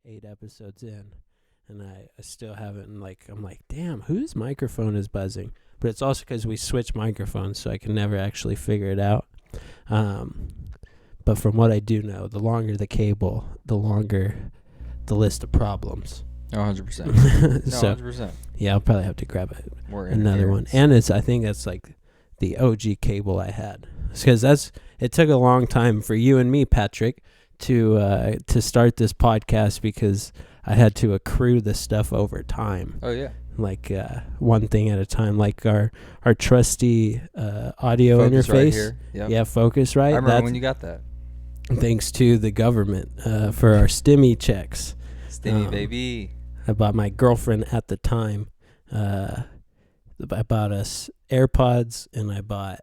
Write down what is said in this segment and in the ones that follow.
8 episodes in, and I still haven't, I'm like, damn, whose microphone is buzzing? But it's also because we switch microphones, so I can never actually figure it out. But from what I do know, the longer the cable, the longer the list of problems. 100%. So, 100%. Yeah, I'll probably have to grab another one. Interference. And I think that's like the OG cable I had. Because it took a long time for you and me, Patrick, to start this podcast because I had to accrue this stuff over time. Oh, yeah. Like one thing at a time, like our trusty audio Focus interface. right here. Yep. Yeah, Focusrite. I remember when you got that. Thanks to the government for our STEMI checks. STEMI, baby. I bought my girlfriend at the time. I bought us AirPods, and I bought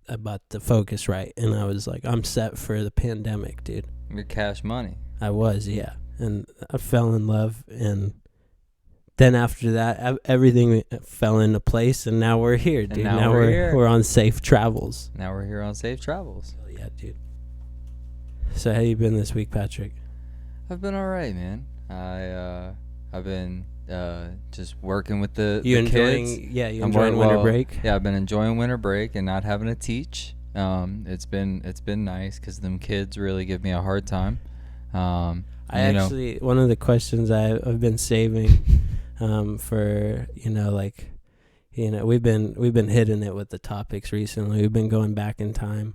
the Focusrite, and I was like, I'm set for the pandemic, dude. Your cash money. I was, yeah. And I fell in love, and then after that, everything fell into place, and now we're here, dude. And now we're here. We're on safe travels. Now we're here on Safe Travels. Oh, yeah, dude. So how you been this week, Patrick? I've been all right, man. I've been just working with the enjoying, kids. Yeah, you enjoying winter break? Yeah, I've been enjoying winter break and not having to teach. It's been nice because them kids really give me a hard time. One of the questions I've been saving for we've been hitting it with the topics recently. We've been going back in time,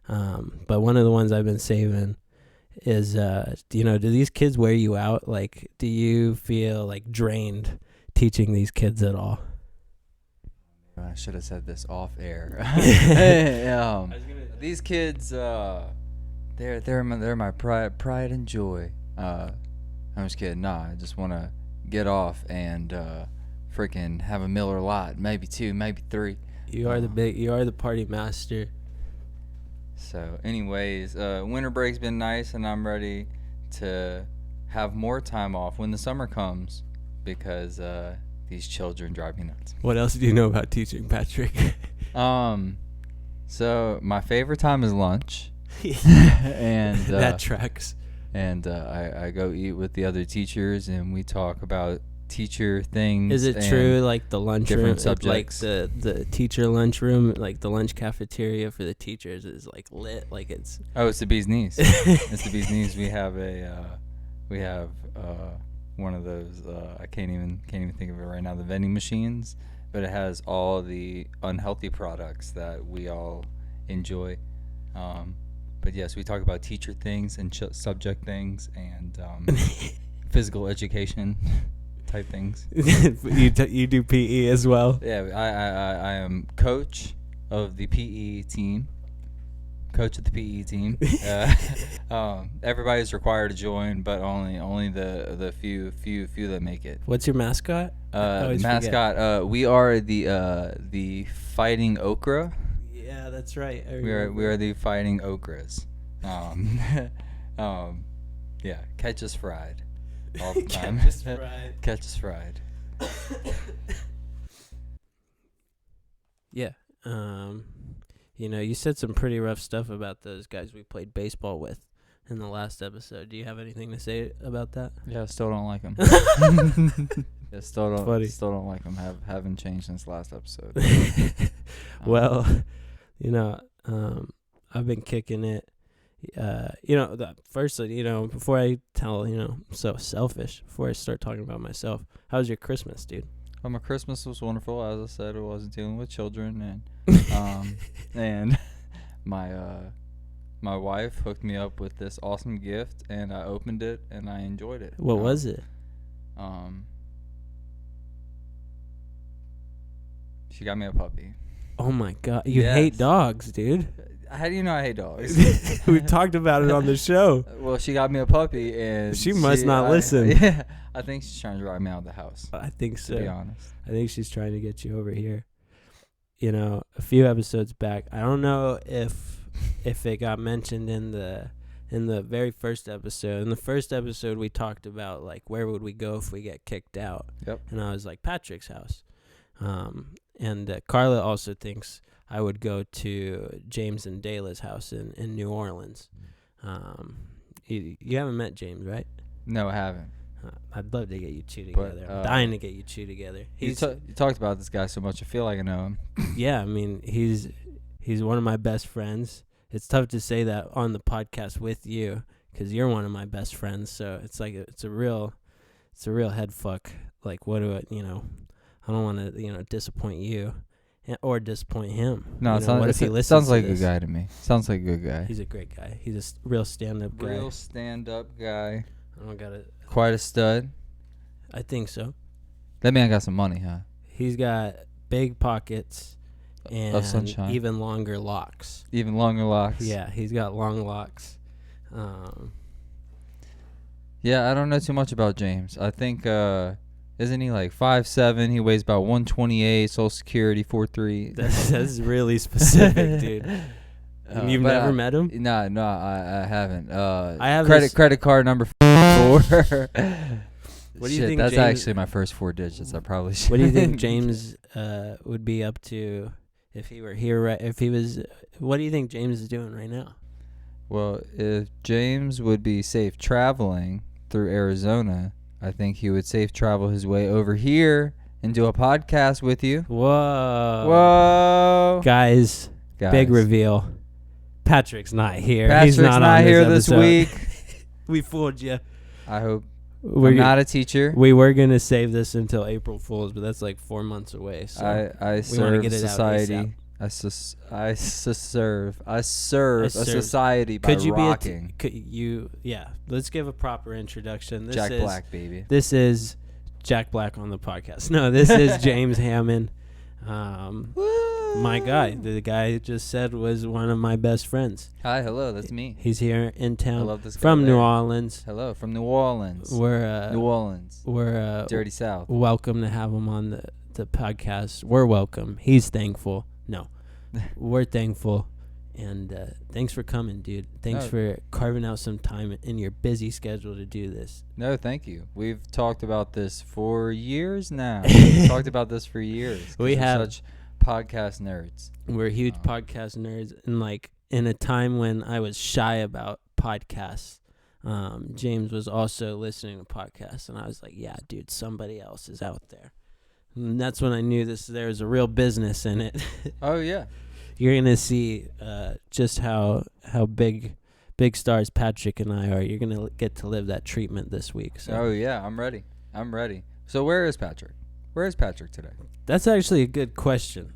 but one of the ones I've been saving is do these kids wear you out? Like, do you feel like drained teaching these kids at all? I should have said this off air. These kids, they're my pride and joy. I'm just kidding. Nah, I just want to get off and freaking have a Miller Lite, maybe 2, maybe 3. You are the party master. So, anyways, winter break's been nice, and I'm ready to have more time off when the summer comes because these children drive me nuts. What else do you know about teaching, Patrick? So my favorite time is lunch, and that tracks. And I go eat with the other teachers, and we talk about teacher things. Is it true, like the lunchroom, different subjects, like the teacher lunchroom, like the lunch cafeteria for the teachers is like lit, like it's? Oh, it's the bee's knees. It's the bee's knees. We have one of those. I can't even think of it right now. The vending machines, but it has all the unhealthy products that we all enjoy. But yes, we talk about teacher things and subject things and physical education type things. You do PE as well? Yeah, I am coach of the PE team. Everybody's required to join, but only the few that make it. What's your mascot? Mascot. We are the Fighting Okra. Yeah, that's right. We are the Fighting Okras. Yeah, catch us fried all the time. Catch us fried. Yeah. You said some pretty rough stuff about those guys we played baseball with in the last episode. Do you have anything to say about that? Yeah, still don't like them. Yeah, still don't like them. Haven't changed since last episode. Well, I've been kicking it. Firstly, before I tell, I'm so selfish. Before I start talking about myself, how was your Christmas, dude? Well, my Christmas was wonderful. As I said, I wasn't dealing with children, and and my wife hooked me up with this awesome gift, and I opened it and I enjoyed it. What was it? She got me a puppy. Oh my God, you hate dogs, dude. How do you know I hate dogs? We talked about it on the show. Well, she got me a puppy, and she must not listen. Yeah, I think she's trying to drive me out of the house. I think so. To be honest, I think she's trying to get you over here. A few episodes back, I don't know if it got mentioned in the very first episode. In the first episode, we talked about like where would we go if we get kicked out. Yep. And I was like Patrick's house. And Carla also thinks I would go to James and Dayla's house in New Orleans. You haven't met James, right? No, I haven't. I'd love to get you two But, together. I'm dying to get you two together. You talked about this guy so much, I feel like I know him. Yeah, I mean, he's one of my best friends. It's tough to say that on the podcast with you because you're one of my best friends. So it's like it's a real head fuck. Like, what do I, I don't want to, disappoint you or disappoint him. No, what if he listens sounds like to a this? good guy to me. Sounds like a good guy. He's a great guy. He's a real stand-up guy. Real stand-up guy. I don't got it. Quite a stud. I think so. That man got some money, huh? He's got big pockets and of sunshine. even longer locks. Even longer locks. Yeah, he's got long locks. Yeah, I don't know too much about James. I think, isn't he like 5'7"? He weighs about 128, Social Security 4'3". That's really specific, dude. You've never met him? No, I haven't. I have credit card number 4. What do you think? That's James, actually my first 4 digits. I probably should. What do you think James would be up to if he were here? If he was, what do you think James is doing right now? Well, if James would be safe traveling through Arizona, I think he would safe travel his way over here and do a podcast with you. Whoa, guys. Big reveal. Patrick's not here. Patrick's He's not here this week. We fooled you. I hope. I'm not a teacher. We were gonna save this until April Fool's, but that's like 4 months away. So I serve society. I serve a society by rocking. Let's give a proper introduction. Jack Black, baby. This is Jack Black on the podcast. No, this is James Hammond. My guy, the guy I just said was one of my best friends. Hi, hello, that's me. He's here in town. I love this guy from New Orleans. Hello, from New Orleans. We're Dirty South. Welcome to have him on the podcast. We're welcome. He's thankful. No, we're thankful, and thanks for coming, dude. Thanks for carving out some time in your busy schedule to do this. No, thank you. We've talked about this for years now. We have such podcast nerds. We're huge podcast nerds, and like in a time when I was shy about podcasts, James was also listening to podcasts, and I was like, yeah, dude, somebody else is out there. And that's when I knew there was a real business in it. Oh yeah. You're gonna see just how big stars Patrick and I are. You're gonna get to live that treatment this week. So. Oh yeah, I'm ready. So where is Patrick? Where is Patrick today? That's actually a good question.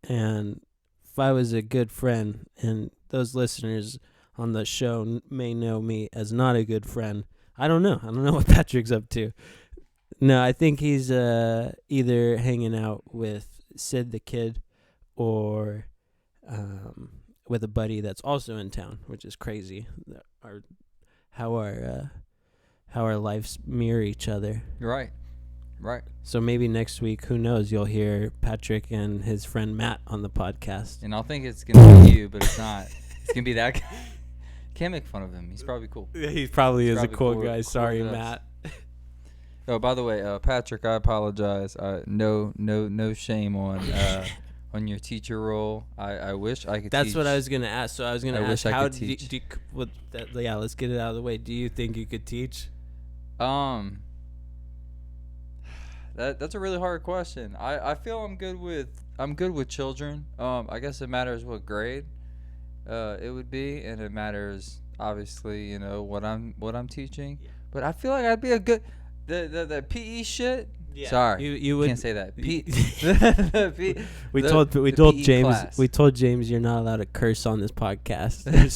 And if I was a good friend, and those listeners on the show may know me as not a good friend, I don't know what Patrick's up to. No, I think he's either hanging out with Sid the Kid or with a buddy that's also in town, which is crazy. How our lives mirror each other. Right. So maybe next week, who knows, you'll hear Patrick and his friend Matt on the podcast. And I'll think it's going to be you, but it's not. It's going to be that guy. Can't make fun of him. He's probably cool. Yeah, he probably is a cool guy. Sorry, Matt. Oh, by the way, Patrick, I apologize. No shame on your teacher role. I wish I could. That's teach. what I was gonna ask. So I was gonna ask, how let's get it out of the way. Do you think you could teach? That's a really hard question. I feel I'm good with children. I guess it matters what grade it would be, and it matters obviously what I'm teaching. Yeah. But I feel like I'd be a good the PE shit. Yeah. Sorry, you can't say that. We told James class. We told James you're not allowed to curse on this podcast.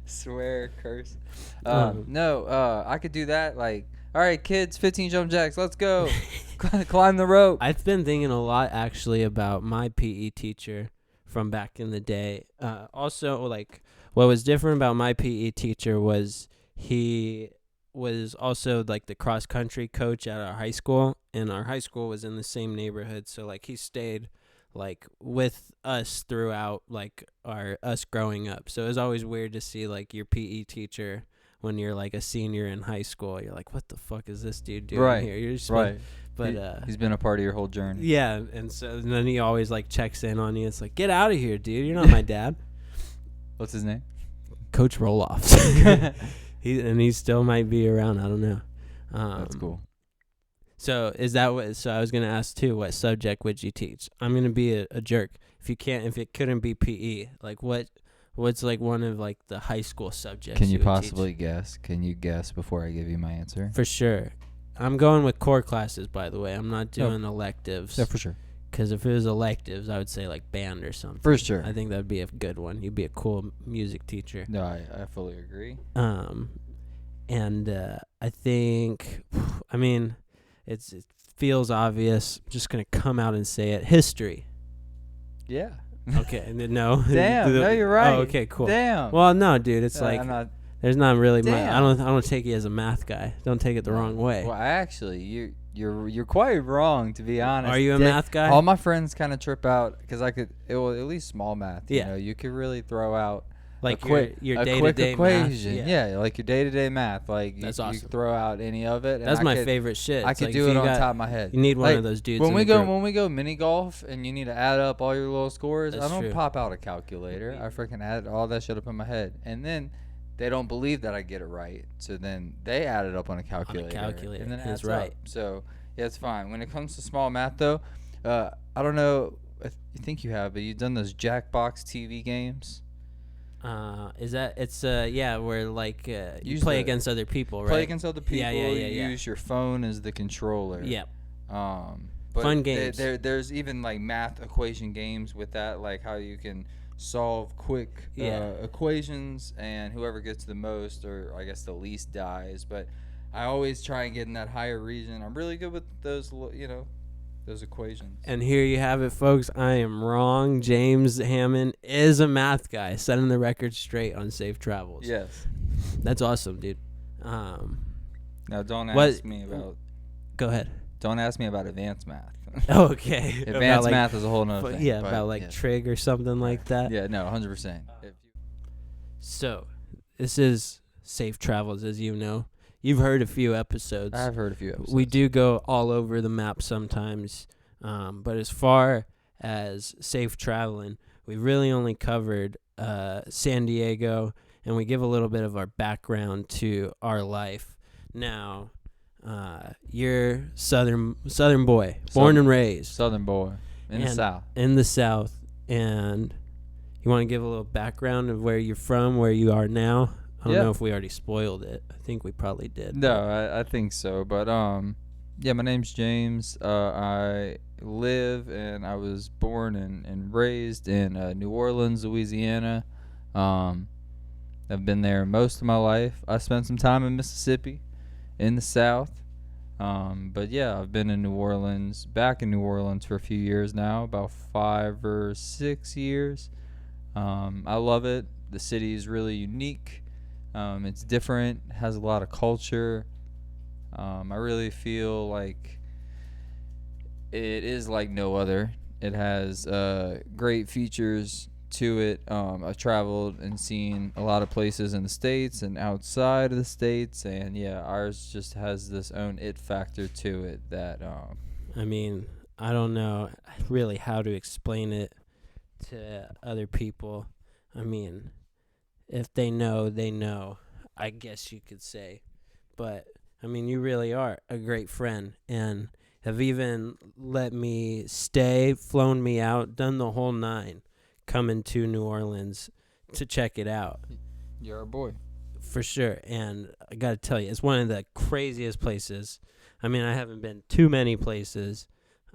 Swear, curse. No, I could do that. Like, all right, kids, 15 jump jacks, let's go. Climb the rope. I've been thinking a lot actually about my PE teacher from back in the day. Also, like, what was different about my PE teacher was he was also like the cross country coach at our high school, and our high school was in the same neighborhood, so like he stayed like with us throughout like us growing up. So it was always weird to see like your PE teacher when you're like a senior in high school. You're like, what the fuck is this dude doing here? You're just right. But he's been a part of your whole journey. Yeah, and then he always like checks in on you. It's like, get out of here, dude. You're not my dad. What's his name? Coach Roloff. he still might be around. I don't know. That's cool. So is that what? So I was gonna ask too. What subject would you teach? I'm gonna be a jerk if you can't. If it couldn't be PE, like what's like one of like the high school subjects? Can you would possibly teach? guess? Can you guess before I give you my answer? For sure. I'm going with core classes, by the way. I'm not doing electives. Yeah, for sure. Because if it was electives, I would say like band or something. For sure. I think that'd be a good one. You'd be a cool music teacher. No, I fully agree. And I think, I mean, it feels obvious. I'm just gonna come out and say it. History. Yeah. Okay. No. Damn. No, you're right. Oh, okay. Cool. Damn. Well, no, dude. It's like I'm not. there's not really. Damn. I don't take you as a math guy. Don't take it the wrong way. Well, actually, you're quite wrong, to be honest. Are you a math guy? All my friends kind of trip out because at least small math. Yeah. You know, you could really throw out like a your day to quick day equation. math. Yeah, like your day to day math. Like That's you awesome. could throw out any of it. That's my favorite shit. I It's could like do if it you on got- top of my head. You need one Like, of those dudes. when in we the go group. mini golf and you need to add up all your little scores, That's I don't true. pop out a calculator. I freaking add all that shit up in my head, and then they don't believe that I get it right. So then they add it up on a calculator. And then it That's adds right. up. So yeah, it's fine. When it comes to small math, though, I don't know. You think you have, but you've done those Jackbox TV games. Is that it's yeah where like you Use play the- against other people, right? Play against other people. Yeah. Use your phone as the controller. Yep. But Fun games. There's even like math equation games with that, like how you can solve quick equations, and whoever gets the most, or I guess the least, dies. But I always try and get in that higher region. I'm really good with those, those equations. And here you have it, folks. I am wrong. James Hammond is a math guy, setting the record straight on Safe Travels. Yes. That's awesome, dude. Now don't What- ask me about. Go ahead. Don't ask me about advanced math. Okay. Advanced math is a whole nother thing. Yeah, but about like trig or something like that. Yeah, no, 100%. So, this is Safe Travels, as you know. You've heard a few episodes. I've heard a few episodes. We do go all over the map sometimes. But as far as safe traveling, we really only covered San Diego, and we give a little bit of our background to our life. Now, you're Southern boy, born and raised. Southern boy in the South. In the South. And you want to give a little background of where you're from, where you are now? I don't know if we already spoiled it. I think we probably did. No, I think so. But yeah, my name's James. I live and I was born and raised in New Orleans, Louisiana. I've been there most of my life. I spent some time in Mississippi, in the South. But yeah, I've been in New Orleans, back in New Orleans for a few years now, about 5 or 6 years. I love it. The city is really unique. It's different, has a lot of culture. I really feel like it is like no other. It has great features to it. I've traveled and seen a lot of places in the States and outside of the States, and yeah, ours just has this own it factor to it that I mean, I don't know really how to explain it to other people. I mean, if they know, they know, I guess you could say. But, I mean, you really are a great friend and have even let me stay, flown me out, done the whole 9, coming to New Orleans to check it out. you're our boy. For sure. And I got to tell you, it's one of the craziest places. I mean, I haven't been too many places,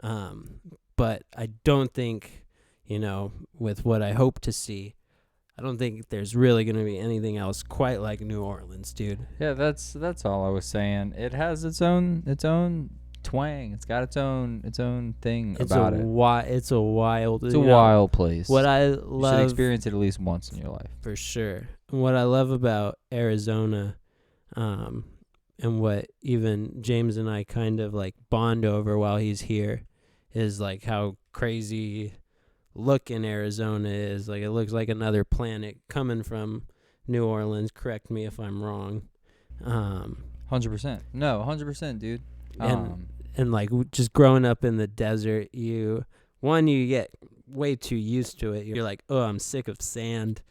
but I don't think, with what I hope to see, I don't think there's really going to be anything else quite like New Orleans, dude. Yeah, that's all I was saying. It has its own twang. It's got its own thing about it. It's a wild. It's a wild place. What I You love, should experience it at least once in your life. for sure. What I love about Arizona, and what even James and I kind of like bond over while he's here, is like how crazy looking Arizona is. Like, it looks like another planet coming from New Orleans. Correct me if I'm wrong. 100%. No, 100%, dude. And like just growing up in the desert, you get way too used to it. You're like, oh, I'm sick of sand.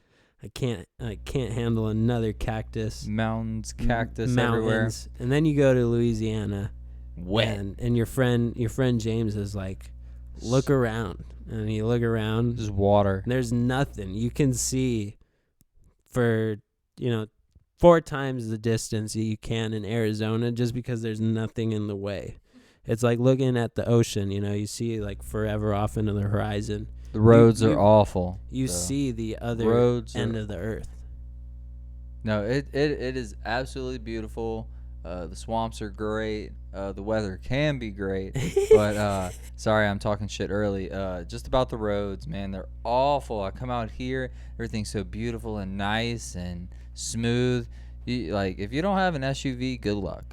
I can't handle another cactus. Mountains, cactus everywhere. Mountains. And then you go to Louisiana, Wet. and your friend James is like, look around, and you look around, Just water. there's nothing. You can see for 4 times the distance you can in Arizona, just because there's nothing in the way. It's like looking at the ocean. You see like forever off into the horizon. The roads are awful. You see the other end of the earth. No, it is absolutely beautiful. The swamps are great. The weather can be great. But sorry, I'm talking shit early. Just about the roads, man. They're awful. I come out here, everything's so beautiful and nice and smooth. If you don't have an SUV, good luck.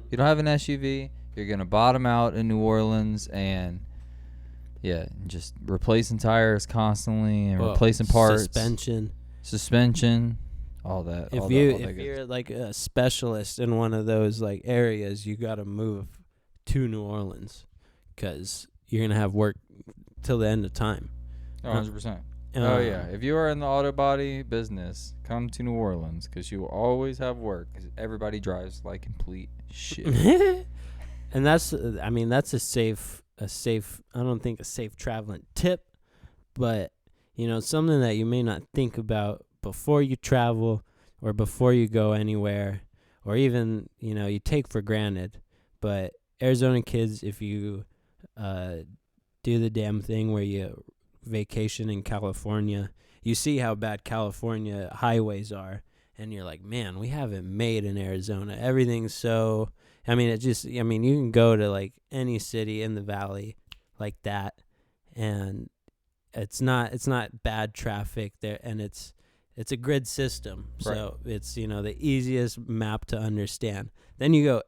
If you don't have an SUV, you're going to bottom out in New Orleans and, yeah, just replacing tires constantly and replacing parts. Suspension. All that. If you're like a specialist in one of those like areas, you got to move to New Orleans, because you're gonna have work till the end of time. 100%. Oh yeah. If you are in the auto body business, come to New Orleans, because you will always have work. Because everybody drives like complete shit. And that's a safe. I don't think a safe traveling tip, but something that you may not think about before you travel or before you go anywhere, or even you take for granted. But Arizona kids, if you do the damn thing where you vacation in California, you see how bad California highways are, and you're like, man, we have it made in Arizona. Everything's so, you can go to like any city in the valley like that, and it's not bad traffic there, and it's a grid system. Right. So it's the easiest map to understand. Then you go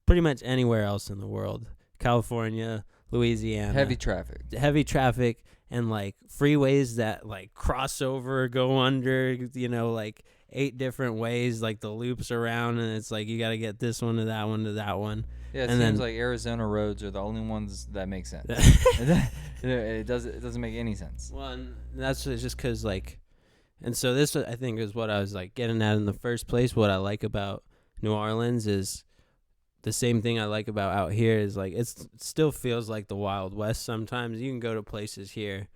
pretty much anywhere else in the world, California, Louisiana, heavy traffic, and like freeways that like cross over, go under, like 8 different ways, like the loops around, and it's like you got to get this one to that one to that one. Yeah, it seems like Arizona roads are the only ones that make sense. It doesn't make any sense. Well, and that's just because like, and so this I think is what I was like getting at in the first place. What I like about New Orleans is the same thing I like about out here is like it still feels like the Wild West sometimes. You can go to places here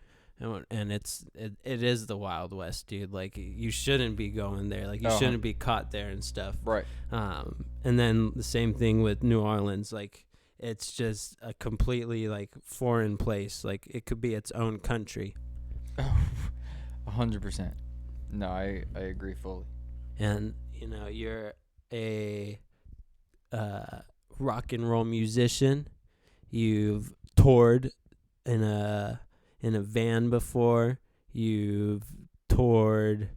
and it is the Wild West, dude. Like you shouldn't be going there. Like you shouldn't be caught there and stuff. Right. And then the same thing with New Orleans. Like it's just a completely like foreign place. Like it could be its own country. 100%. No, I agree fully. And you're a rock and roll musician. You've toured in a van before. You've toured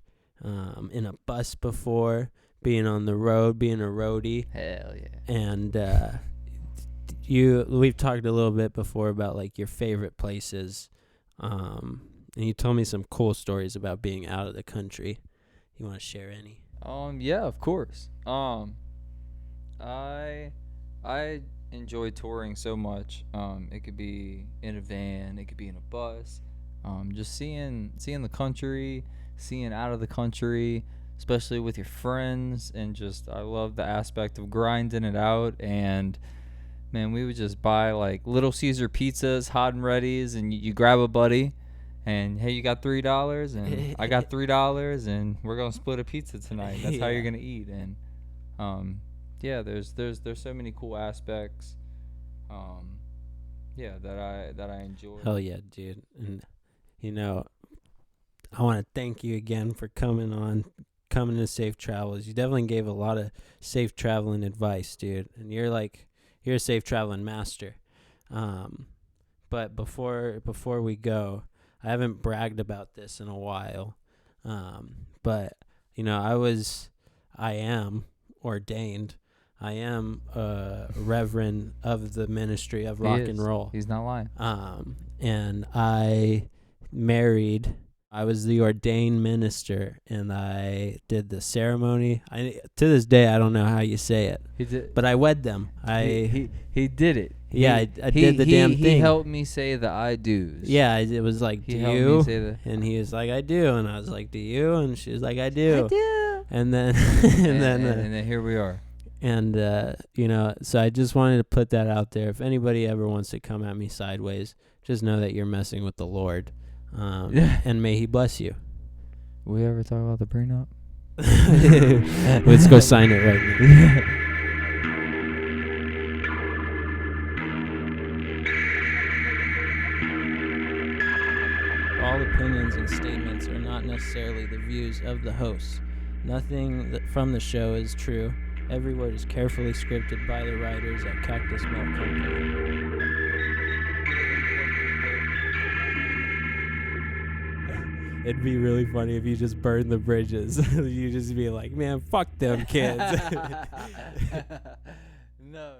in a bus before, being on the road, being a roadie. Hell yeah. And we've talked a little bit before about like your favorite places. And you told me some cool stories about being out of the country. You want to share any? Yeah, of course. I enjoy touring so much. It could be in a van, it could be in a bus. Just seeing the country, seeing out of the country, especially with your friends, and just I love the aspect of grinding it out. And man, we would just buy like Little Caesar pizzas, hot and readies, and you grab a buddy. And hey, you got $3, and I got $3, and we're gonna split a pizza tonight. That's how you're gonna eat. And yeah, there's so many cool aspects, that I enjoy. Hell yeah, dude! And I want to thank you again for coming to Safe Travels. You definitely gave a lot of safe traveling advice, dude. And you're a safe traveling master. But before we go, I haven't bragged about this in a while, but I am ordained. I am a reverend of the ministry of rock and roll. He's not lying. And I married I was the ordained minister, and I did the ceremony. To this day, I don't know how you say it, He did, but I wed them. he did it. Yeah, I did the damn thing. He helped me say the I do's. Yeah, it was like, He do helped you? me say the. And he was like, I do. And I was like, do you? And she was like, I do. I do. And then, And then here we are. And, so I just wanted to put that out there. If anybody ever wants to come at me sideways, just know that you're messing with the Lord. And may he bless you. We ever talk about the prenup? Let's go sign it right now. All opinions and statements are not necessarily the views of the hosts. Nothing from the show is true. Every word is carefully scripted by the writers at Cactus Milk Company. It'd be really funny if you just burn the bridges. You just be like, man, fuck them kids. No.